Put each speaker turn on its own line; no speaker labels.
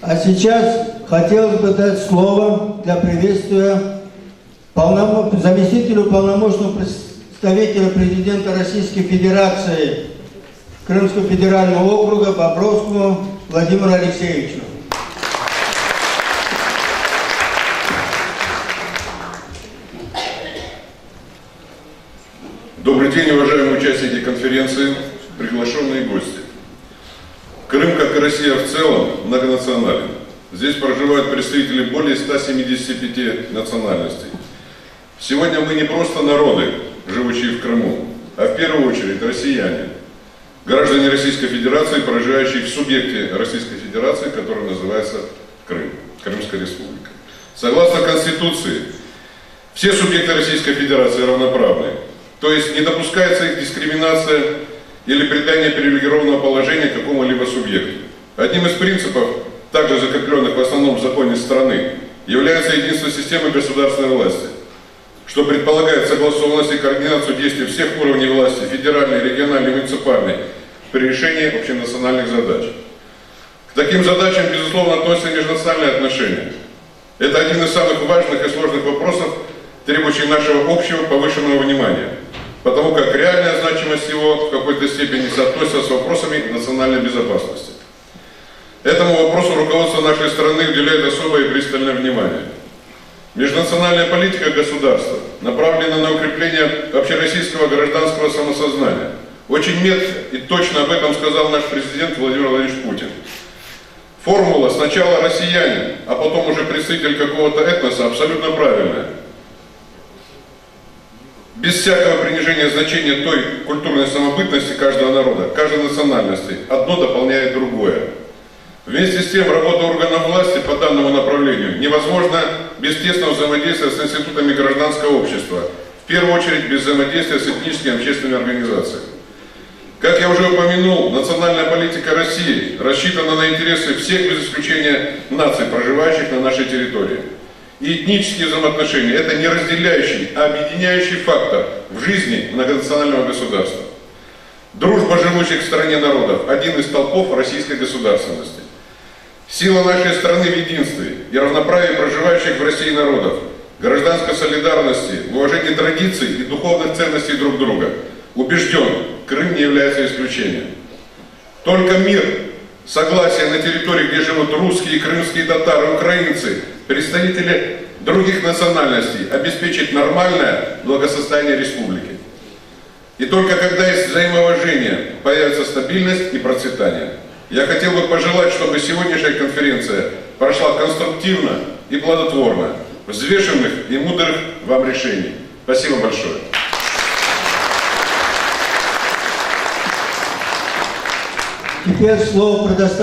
А сейчас хотелось бы дать слово для приветствия заместителю полномочного представителя президента Российской Федерации Крымского федерального округа Бобровскому Владимиру Алексеевичу.
Добрый день, уважаемые участники конференции, приглашенные гости. Крым, как и Россия в целом, многонационален. Здесь проживают представители более 175 национальностей. Сегодня мы не просто народы, живущие в Крыму, а в первую очередь россияне, граждане Российской Федерации, проживающие в субъекте Российской Федерации, который называется Крым, Крымская Республика. Согласно Конституции, все субъекты Российской Федерации равноправны, то есть не допускается их дискриминация или придание привилегированного положения какому-либо субъекту. Одним из принципов, также закрепленных в основном законе страны, является единство системы государственной власти, что предполагает согласованность и координацию действий всех уровней власти, федеральной, региональной, муниципальной, при решении общенациональных задач. К таким задачам, безусловно, относятся межнациональные отношения. Это один из самых важных и сложных вопросов, требующих нашего общего повышенного внимания, потому как реальная значимость его в какой-то степени соотносится с вопросами национальной безопасности. Этому вопросу руководство нашей страны уделяет особое и пристальное внимание. Межнациональная политика государства направлена на укрепление общероссийского гражданского самосознания. Очень метко и точно об этом сказал наш президент Владимир Владимирович Путин. Формула «сначала россиянин, а потом уже представитель какого-то этноса» абсолютно правильная. Без всякого принижения значения той культурной самобытности каждого народа, каждой национальности, одно дополняет другое. Вместе с тем, работа органов власти по данному направлению невозможна без тесного взаимодействия с институтами гражданского общества, в первую очередь без взаимодействия с этническими и общественными организациями. Как я уже упомянул, национальная политика России рассчитана на интересы всех без исключения наций, проживающих на нашей территории. И этнические взаимоотношения – это не разделяющий, а объединяющий фактор в жизни многонационального государства. Дружба живущих в стране народов – один из столпов российской государственности. Сила нашей страны в единстве и равноправии проживающих в России народов, гражданской солидарности, в уважении традиций и духовных ценностей друг друга. Убежден, Крым не является исключением. Только мир, согласие на территории, где живут русские, крымские татары, украинцы, представители других национальностей, обеспечит нормальное благосостояние республики. И только когда есть взаимоуважение, появится стабильность и процветание. Я хотел бы пожелать, чтобы сегодняшняя конференция прошла конструктивно и плодотворно, взвешенных и мудрых вам решений. Спасибо большое.
Теперь слово предоставляю